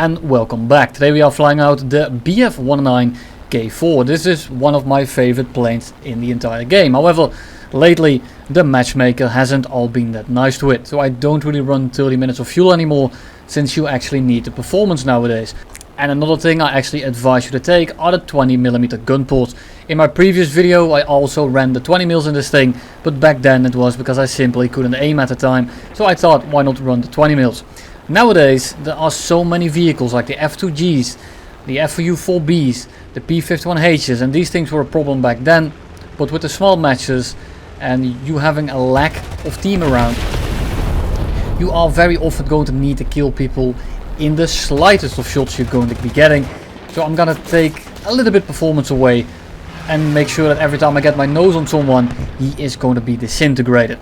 and welcome back. Today we are flying out the BF-19 K-4. This is one of my favorite planes in the entire game. However, lately the matchmaker hasn't all been that nice to it, so I don't really run 30 minutes of fuel anymore, since you actually need the performance nowadays. And another thing I actually advise you to take are the 20mm gun ports. In my previous video I also ran the 20mm in this thing, but back then it was because I simply couldn't aim at the time, so I thought, why not run the 20mm. Nowadays there are so many vehicles like the F2Gs, the FU4Bs, the P51Hs, and these things were a problem back then, but with the small matches and you having a lack of team around, you are very often going to need to kill people in the slightest of shots you're going to be getting. So I'm gonna take a little bit performance away and make sure that every time I get my nose on someone, he is going to be disintegrated.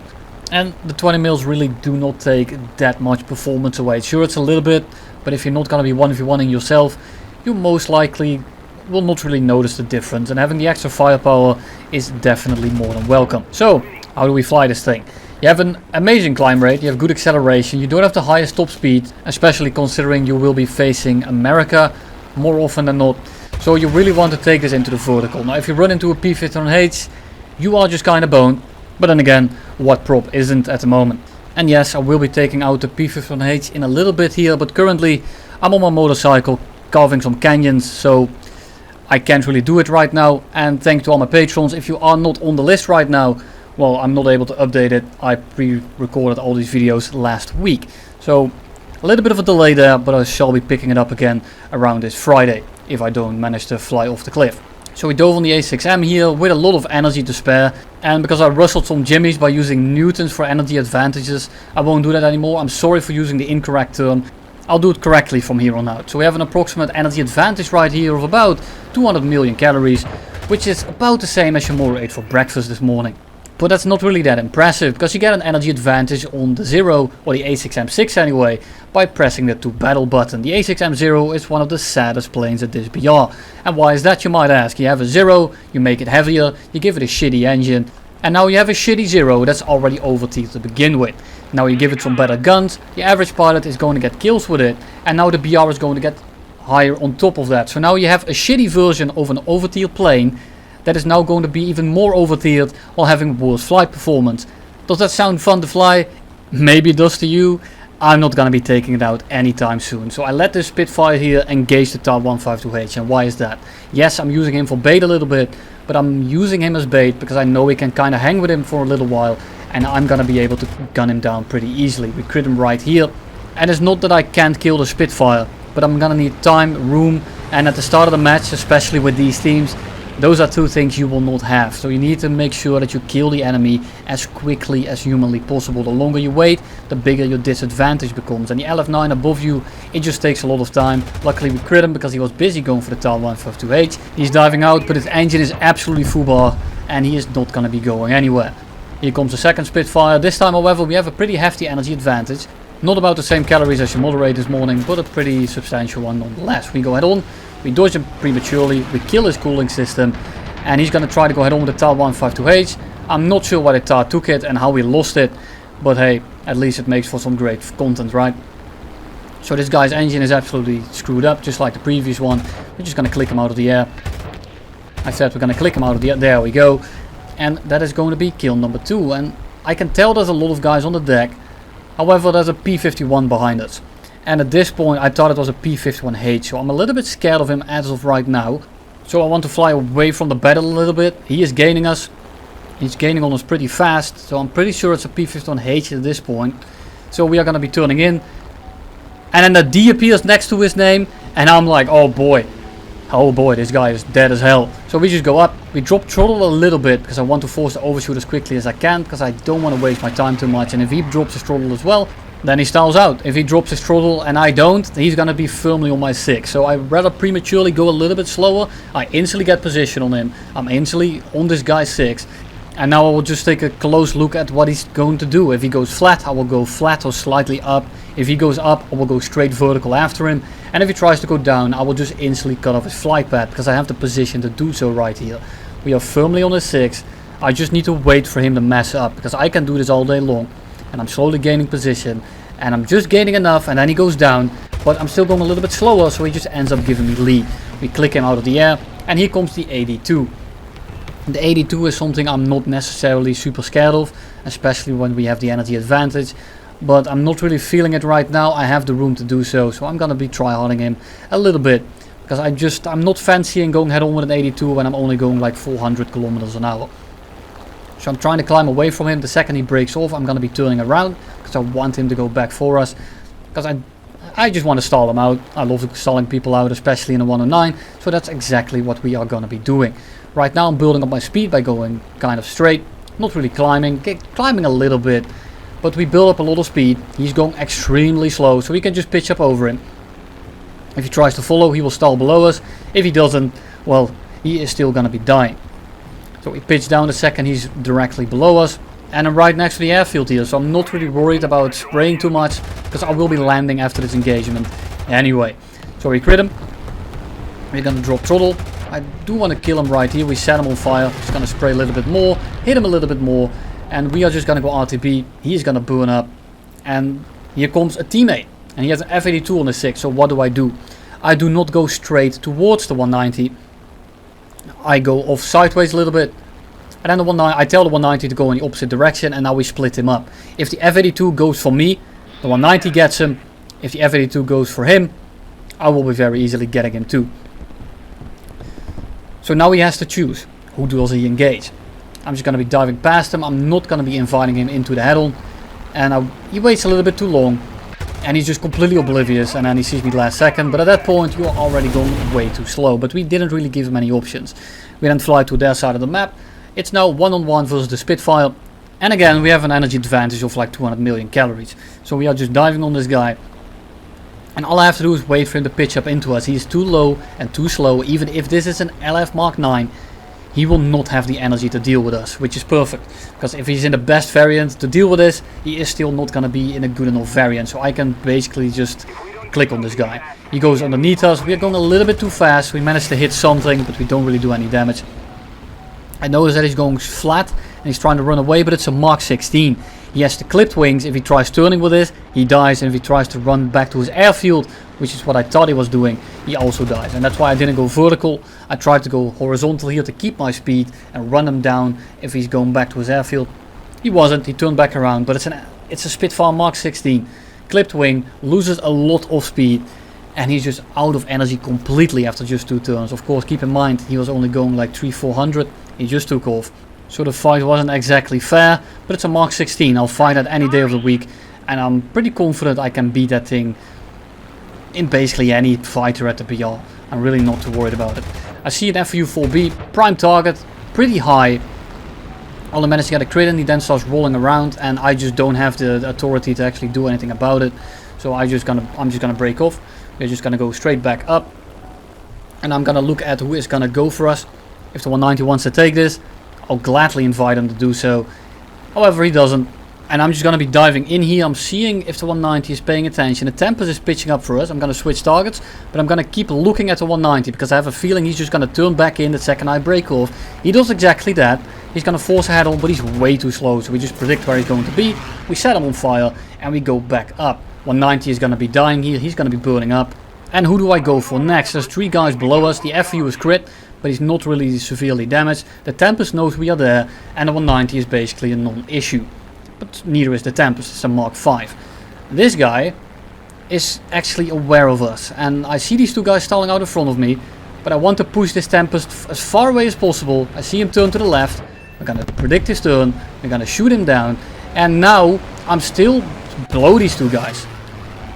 And the 20mm really do not take that much performance away. Sure, it's a little bit, but if you're not going to be 1v1ing yourself, you most likely will not really notice the difference, and having the extra firepower is definitely more than welcome. So, how do we fly this thing? You have an amazing climb rate, you have good acceleration, you don't have the highest top speed, especially considering you will be facing America more often than not. So you really want to take this into the vertical. Now if you run into a P51H, you are just kind of boned. But then again, what prop isn't at the moment? And yes, I will be taking out the P51H in a little bit here, but currently I'm on my motorcycle carving some canyons, so I can't really do it right now. And thanks to all my patrons. If you are not on the list right now, well, I'm not able to update it. I pre-recorded all these videos last week, so a little bit of a delay there, but I shall be picking it up again around this Friday if I don't manage to fly off the cliff. So we dove on the A6M here with a lot of energy to spare, and because I rustled some jimmies by using newtons for energy advantages, I won't do that anymore. I'm sorry for using the incorrect term. I'll do it correctly from here on out. So we have an approximate energy advantage right here of about 200 million calories, which is about the same as your motor ate for breakfast this morning. But that's not really that impressive, because you get an energy advantage on the 0, or the A6M6 anyway, by pressing the to battle button. The A6M0 is one of the saddest planes at this BR. And why is that, you might ask? You have a 0, you make it heavier, you give it a shitty engine, and now you have a shitty 0 that's already overteed to begin with. Now you give it some better guns, the average pilot is going to get kills with it, and now the BR is going to get higher on top of that. So now you have a shitty version of an overtiered plane that is now going to be even more overtiered while having worse flight performance. Does that sound fun to fly? Maybe it does to you. I'm not going to be taking it out anytime soon. So I let this Spitfire here engage the TAR 152H. And why is that? Yes, I'm using him for bait a little bit, but I'm using him as bait because I know we can kind of hang with him for a little while, and I'm going to be able to gun him down pretty easily. We crit him right here, and it's not that I can't kill the Spitfire, but I'm going to need time, room, and at the start of the match, especially with these teams, those are two things you will not have. So you need to make sure that you kill the enemy as quickly as humanly possible. The longer you wait, the bigger your disadvantage becomes. And the LF9 above you, it just takes a lot of time. Luckily we crit him because he was busy going for the TAR 152H. He's diving out, but his engine is absolutely foobar, and he is not going to be going anywhere. Here comes the second Spitfire. This time, however, we have a pretty hefty energy advantage. Not about the same calories as your moderate this morning, but a pretty substantial one nonetheless. We go head on. We dodge him prematurely, we kill his cooling system, and he's going to try to go head on with the TAR 152H. I'm not sure why the TAR took it and how we lost it, but hey, at least it makes for some great content, right? So this guy's engine is absolutely screwed up, just like the previous one. We're just going to click him out of the air. I said we're going to click him out of the air, there we go. And that is going to be kill number 2, and I can tell there's a lot of guys on the deck. However, there's a P51 behind us. And at this point I thought it was a P51H, so I'm a little bit scared of him as of right now. So I want to fly away from the battle a little bit. He is gaining us. He's gaining on us pretty fast, so I'm pretty sure it's a P51H at this point. So we are going to be turning in. And then the D appears next to his name, and I'm like, oh boy, this guy is dead as hell. So we just go up, we drop throttle a little bit, because I want to force the overshoot as quickly as I can, because I don't want to waste my time too much. And if he drops his throttle as well, then he stalls out. If he drops his throttle and I don't, he's gonna be firmly on my 6. So I rather prematurely go a little bit slower. I instantly get position on him. I'm instantly on this guy's 6. And now I will just take a close look at what he's going to do. If he goes flat, I will go flat or slightly up. If he goes up, I will go straight vertical after him. And if he tries to go down, I will just instantly cut off his flight path, because I have the position to do so right here. We are firmly on his 6. I just need to wait for him to mess up, because I can do this all day long. And I'm slowly gaining position, and I'm just gaining enough, and then he goes down, but I'm still going a little bit slower, so he just ends up giving me lead. We click him out of the air, and here comes the 82. The 82 is something I'm not necessarily super scared of, especially when we have the energy advantage, but I'm not really feeling it right now. I have the room to do so, so I'm gonna be tryharding him a little bit, because I'm not fancying going head on with an 82 when I'm only going like 400 kilometers an hour. So I'm trying to climb away from him. The second he breaks off, I'm gonna be turning around, because I want him to go back for us, because I just want to stall him out. I love stalling people out, especially in a 109, so that's exactly what we are going to be doing. Right now I'm building up my speed by going kind of straight, not really climbing, climbing a little bit, but we build up a lot of speed. He's going extremely slow, so we can just pitch up over him. If he tries to follow, he will stall below us. If he doesn't, well, he is still going to be dying. So we pitch down the second he's directly below us. And I'm right next to the airfield here, so I'm not really worried about spraying too much, because I will be landing after this engagement anyway. So we crit him. We're gonna drop throttle. I do want to kill him right here. We set him on fire. Just gonna spray a little bit more, hit him a little bit more, and we are just gonna go RTB. He's gonna burn up, and here comes a teammate, and he has an F82 on the 6. So what do? I do not go straight towards the 190. I go off sideways a little bit. And then I tell the 190 to go in the opposite direction, and now we split him up. If the F82 goes for me, the 190 gets him. If the F82 goes for him, I will be very easily getting him too. So now he has to choose. Who does he engage? I'm just going to be diving past him. I'm not going to be inviting him into the head-on. And he waits a little bit too long. And he's just completely oblivious, and then he sees me last second. But at that point, you are already going way too slow. But we didn't really give him any options. We then fly to their side of the map. It's now 1-on-1 versus the Spitfire, and again we have an energy advantage of like 200 million calories. So we are just diving on this guy, and all I have to do is wait for him to pitch up into us. He is too low and too slow. Even if this is an LF Mark 9, he will not have the energy to deal with us, which is perfect, because if he's in the best variant to deal with this, he is still not going to be in a good enough variant. So I can basically just click on this guy. He goes underneath us. We are going a little bit too fast. We managed to hit something, but we don't really do any damage. I notice that he's going flat and he's trying to run away, but it's a Mark 16. He has the clipped wings. If he tries turning with this, he dies, and if he tries to run back to his airfield, which is what I thought he was doing, he also dies. And that's why I didn't go vertical. I tried to go horizontal here to keep my speed and run him down if he's going back to his airfield. He wasn't. He turned back around, but it's a Spitfire Mark 16. Clipped wing, loses a lot of speed, and he's just out of energy completely after just 2 turns. Of course, keep in mind, he was only going like 300-400. He just took off. So the fight wasn't exactly fair, but it's a Mark 16. I'll fight that any day of the week, and I'm pretty confident I can beat that thing in basically any fighter at the BR. I'm really not too worried about it. I see an FU4B, prime target, pretty high. Only managed to get a crit, and he then starts rolling around, and I just don't have the authority to actually do anything about it. So I'm just gonna break off. We're just gonna go straight back up, and I'm gonna look at who is gonna go for us. If the 190 wants to take this, I'll gladly invite him to do so. However, he doesn't, and I'm just going to be diving in here. I'm seeing if the 190 is paying attention. The Tempest is pitching up for us. I'm going to switch targets, but I'm going to keep looking at the 190, because I have a feeling he's just going to turn back in the second I break off. He does exactly that. He's going to force a head on, but he's way too slow, so we just predict where he's going to be. We set him on fire, and we go back up. 190 is going to be dying here. He's going to be burning up. And who do I go for next? There's 3 guys below us. The FU is crit, but he's not really severely damaged. The Tempest knows we are there, and the 190 is basically a non-issue. But neither is the Tempest, it's a Mark 5. This guy is actually aware of us, and I see these 2 guys stalling out in front of me, but I want to push this Tempest as far away as possible. I see him turn to the left. We're gonna predict his turn, we're gonna shoot him down, and now I'm still below these 2 guys.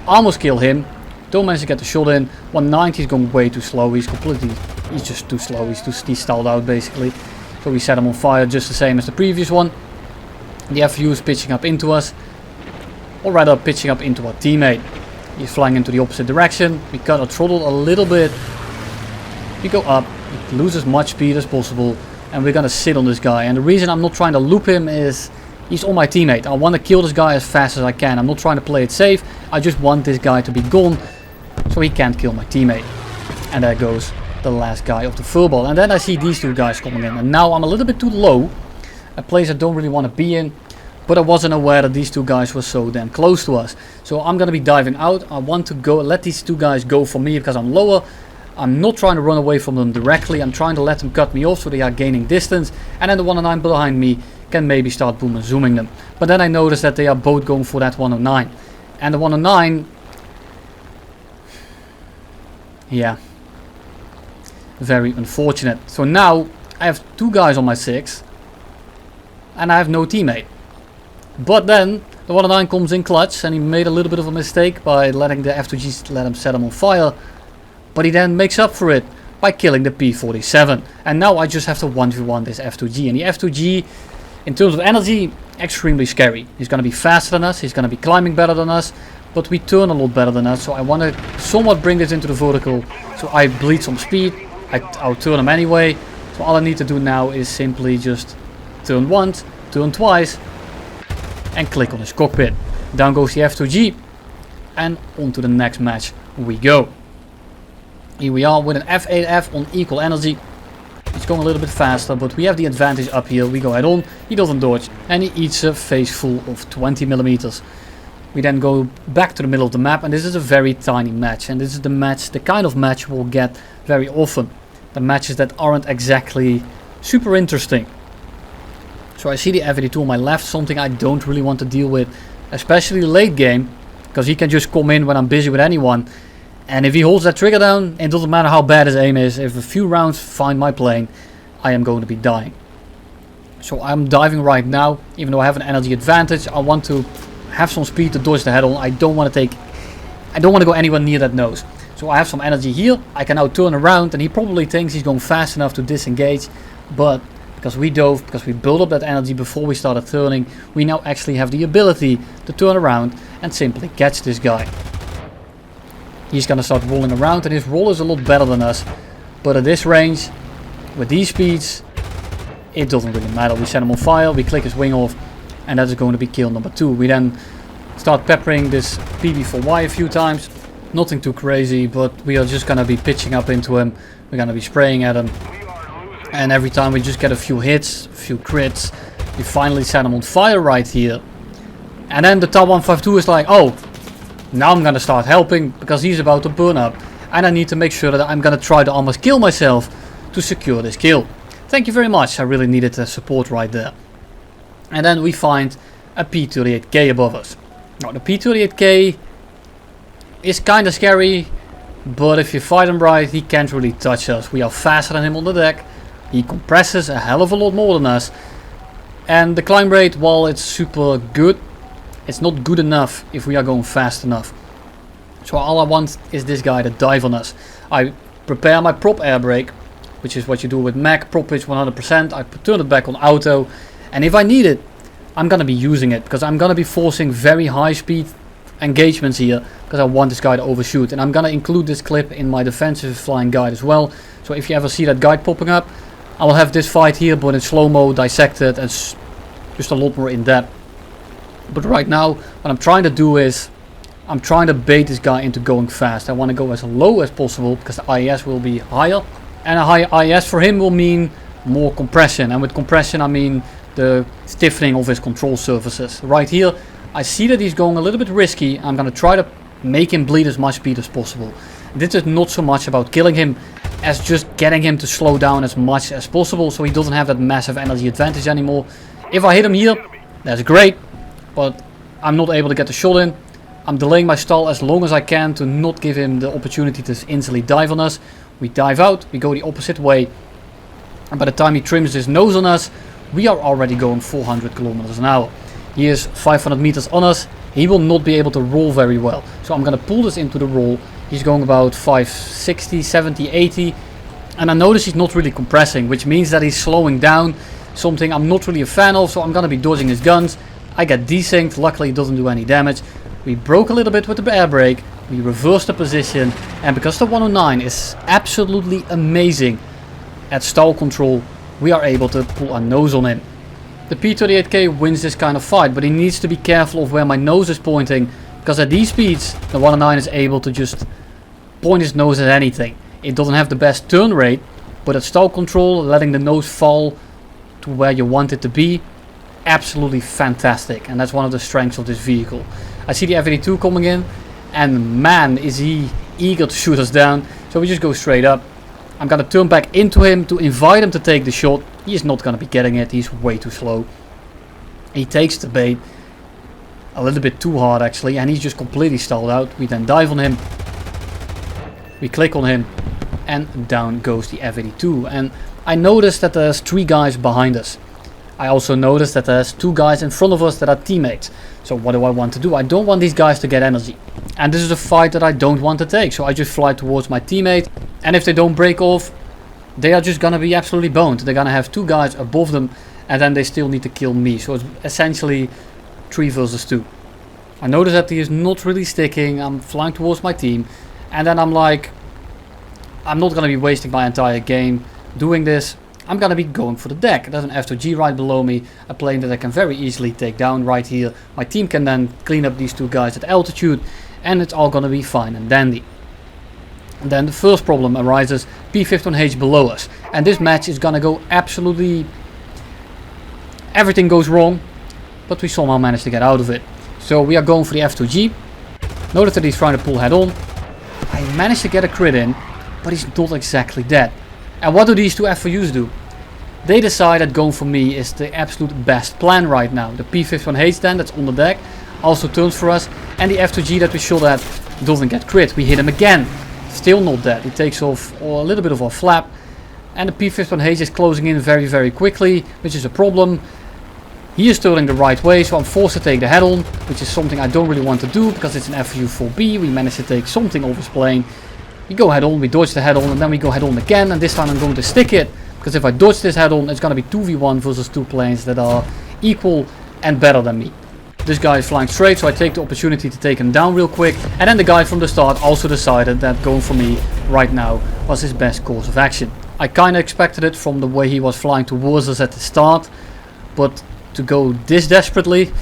Almost kill him. Don't manage to get the shot in. 190 is going way too slow. He's just too slow. He's stalled out basically. So we set him on fire just the same as the previous one. The FU is pitching up into us, or rather pitching up into our teammate. He's flying into the opposite direction. We cut our throttle a little bit. We go up. We lose as much speed as possible, and we're gonna sit on this guy. And the reason I'm not trying to loop him is he's on my teammate. I want to kill this guy as fast as I can. I'm not trying to play it safe. I just want this guy to be gone, so he can't kill my teammate. And there goes the last guy of the furball. And then I see these 2 guys coming in, and now I'm a little bit too low, a place I don't really want to be in. But I wasn't aware that these two guys were so damn close to us. So I'm gonna be diving out. I want to go let these two guys go for me because I'm lower. I'm not trying to run away from them directly. I'm trying to let them cut me off so they are gaining distance. And then the 109 behind me can maybe start boom and zooming them. But then I notice that they are both going for that 109. And the 109... yeah. Very unfortunate. So now I have two guys on my 6. And I have no teammate. But then the 109 comes in clutch and he made a little bit of a mistake by letting the F2G let him set him on fire. But he then makes up for it by killing the P47. And now I just have to 1v1 this F2G. And the F2G, in terms of energy, extremely scary. He's going to be faster than us, he's going to be climbing better than us, but we turn a lot better than us. So I want to somewhat bring this into the vertical. So I bleed some speed, I'll turn him anyway. So all I need to do now is simply just turn once, turn twice, and click on his cockpit. Down goes the F2G, and on to the next match we go. Here we are with an F8F on equal energy. It's going a little bit faster, but we have the advantage up here. We go head on, he doesn't dodge, and he eats a face full of 20mm. We then go back to the middle of the map, and this is a very tiny match. And this is the kind of match we'll get very often. The matches that aren't exactly super interesting. So I see the F82 on my left, something I don't really want to deal with, especially late game, because he can just come in when I'm busy with anyone. And if he holds that trigger down, it doesn't matter how bad his aim is, if a few rounds find my plane, I am going to be dying. So I'm diving right now, even though I have an energy advantage. I want to have some speed to dodge the head-on. I don't want to go anywhere near that nose. So I have some energy here, I can now turn around, and he probably thinks he's going fast enough to disengage, but because we dove, because we built up that energy before we started turning, we now actually have the ability to turn around and simply catch this guy. He's gonna start rolling around, and his roll is a lot better than us, but at this range, with these speeds, it doesn't really matter. We set him on fire, we click his wing off, and that is going to be kill number 2. We then start peppering this PB4Y a few times. Nothing too crazy, but we are just gonna be pitching up into him. We're gonna be spraying at him. And every time we just get a few hits, a few crits. We finally set him on fire right here. And then the Tab 152 is like, oh, now I'm gonna start helping because he's about to burn up. And I need to make sure that I'm gonna try to almost kill myself to secure this kill. Thank you very much, I really needed the support right there. And then we find a P38K above us. Now the P38K is kinda scary, but if you fight him right, he can't really touch us. We are faster than him on the deck. He compresses a hell of a lot more than us. And the climb rate, while it's super good, it's not good enough if we are going fast enough. So all I want is this guy to dive on us. I prepare my prop air brake, which is what you do with Mac, prop pitch 100%. I turn it back on auto. And if I need it, I'm going to be using it. Because I'm going to be forcing very high speed engagements here. Because I want this guy to overshoot. And I'm going to include this clip in my defensive flying guide as well. So if you ever see that guide popping up, I will have this fight here, but in slow-mo, dissected, and just a lot more in depth. But right now, what I'm trying to do is, I'm trying to bait this guy into going fast. I want to go as low as possible, because the IES will be higher. And a higher IES for him will mean more compression. And with compression, I mean the stiffening of his control surfaces. Right here, I see that he's going a little bit risky. I'm going to try to make him bleed as much speed as possible. This is not so much about killing him as just getting him to slow down as much as possible so he doesn't have that massive energy advantage anymore. If I hit him here, that's great, but I'm not able to get the shot in. I'm delaying my stall as long as I can to not give him the opportunity to instantly dive on us. We dive out, we go the opposite way, and by the time he trims his nose on us, we are already going 400 kilometers an hour. He is 500 meters on us. He will not be able to roll very well, so I'm going to pull this into the roll. He's going about 560, 70, 80. And I notice he's not really compressing, which means that he's slowing down. Something I'm not really a fan of, so I'm going to be dodging his guns. I get desynced, luckily it doesn't do any damage. We broke a little bit with the air brake. We reversed the position. And because the 109 is absolutely amazing at stall control, we are able to pull our nose on him. The P38K wins this kind of fight, but he needs to be careful of where my nose is pointing. Because at these speeds, the 109 is able to just point his nose at anything. It doesn't have the best turn rate, but at stall control, letting the nose fall to where you want it to be, absolutely fantastic, and that's one of the strengths of this vehicle. I see the F-82 coming in, and man is he eager to shoot us down, so we just go straight up. I'm gonna turn back into him to invite him to take the shot. He is not gonna be getting it, he's way too slow. He takes the bait a little bit too hard actually, and he's just completely stalled out. We then dive on him, we click on him, and down goes the F-82. And I noticed that there's 3 guys behind us. I also noticed that there's 2 guys in front of us that are teammates. So what do I want to do? I don't want these guys to get energy. And this is a fight that I don't want to take. So I just fly towards my teammate. And if they don't break off, they are just gonna be absolutely boned. They're gonna have 2 guys above them, and then they still need to kill me. So it's essentially 3 versus 2. I notice that he is not really sticking. I'm flying towards my team. And then I'm like, I'm not gonna be wasting my entire game doing this. I'm gonna be going for the deck. There's an F2G right below me, a plane that I can very easily take down right here. My team can then clean up these 2 guys at altitude, and it's all gonna be fine and dandy. And then the first problem arises, P-51H below us, and this match is gonna go absolutely, everything goes wrong, but we somehow managed to get out of it. So we are going for the F2G. Notice that he's trying to pull head on. I managed to get a crit in, but he's not exactly dead. And what do these 2 FUs do? They decide that going for me is the absolute best plan right now. The P-51H then, that's on the deck, also turns for us. And the F2G that we shot at doesn't get crit. We hit him again. Still not dead. He takes off a little bit of our flap. And the P-51H is closing in very, very quickly, which is a problem. He is turning the right way, so I'm forced to take the head on, which is something I don't really want to do because it's an FU-4B. We managed to take something off his plane. We go head on, we dodge the head on, and then we go head on again, and this time I'm going to stick it, because if I dodge this head on, it's going to be 2v1 versus 2 planes that are equal and better than me. This guy is flying straight, so I take the opportunity to take him down real quick, and then the guy from the start also decided that going for me right now was his best course of action. I kind of expected it from the way he was flying towards us at the start, but to go this desperately,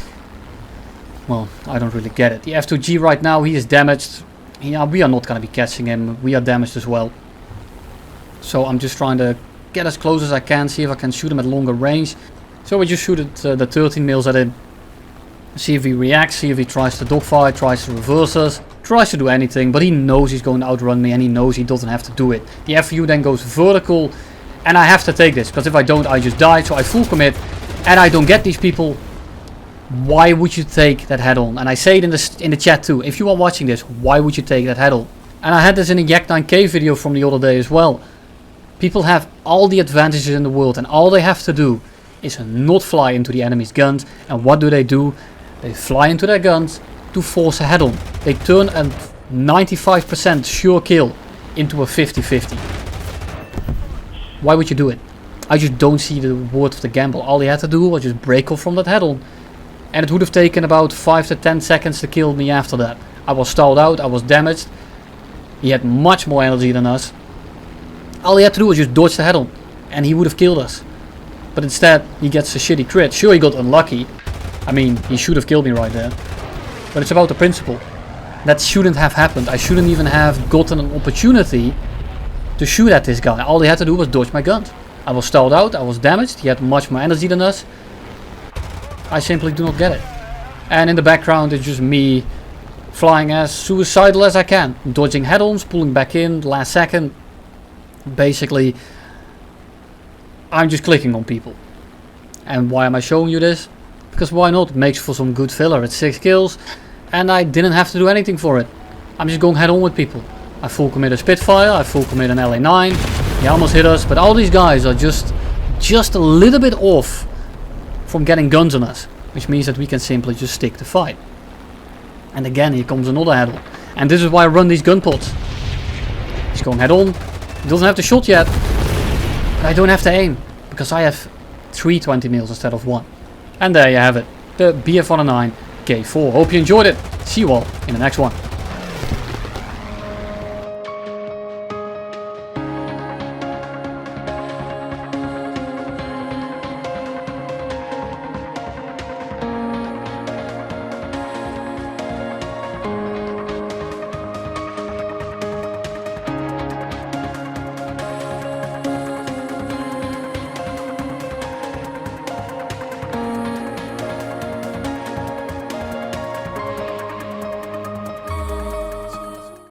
well, I don't really get it. The F2G right now, he is damaged. Yeah, we are not going to be catching him. We are damaged as well. So I'm just trying to get as close as I can, see if I can shoot him at longer range. So we just shoot at the 13 mils at him. See if he reacts, see if he tries to dogfight, tries to reverse us, tries to do anything. But he knows he's going to outrun me, and he knows he doesn't have to do it. The FU then goes vertical, and I have to take this, because if I don't, I just die. So I full commit, and I don't get these people. Why would you take that head on? And I say it in the chat too. If you are watching this, why would you take that head on? And I had this in a Yak 9K video from the other day as well. People have all the advantages in the world, and all they have to do is not fly into the enemy's guns. And what do? They fly into their guns to force a head on. They turn a 95% sure kill into a 50-50. Why would you do it? I just don't see the worth of the gamble. All he had to do was just break off from that head on. And it would have taken about 5 to 10 seconds to kill me after that. I was stalled out, I was damaged. He had much more energy than us. All he had to do was just dodge the head on, and he would have killed us. But instead, he gets a shitty crit. Sure, he got unlucky. I mean, he should have killed me right there. But it's about the principle. That shouldn't have happened. I shouldn't even have gotten an opportunity to shoot at this guy. All he had to do was dodge my guns. I was stalled out, I was damaged. He had much more energy than us. I simply do not get it. And in the background it's just me flying as suicidal as I can. Dodging head-ons, pulling back in last second. Basically, I'm just clicking on people. And why am I showing you this? Because why not? It makes for some good filler. It's 6 kills and I didn't have to do anything for it. I'm just going head on with people. I full commit a Spitfire, I full commit an LA9. He almost hit us, but all these guys are just a little bit off from getting guns on us, which means that we can simply just stick the fight. And again, here comes another head on. And this is why I run these gun pods. He's going head on. He doesn't have the shot yet. But I don't have to aim, because I have 3 20 mils instead of 1. And there you have it. The BF-109 K-4. Hope you enjoyed it. See you all in the next one.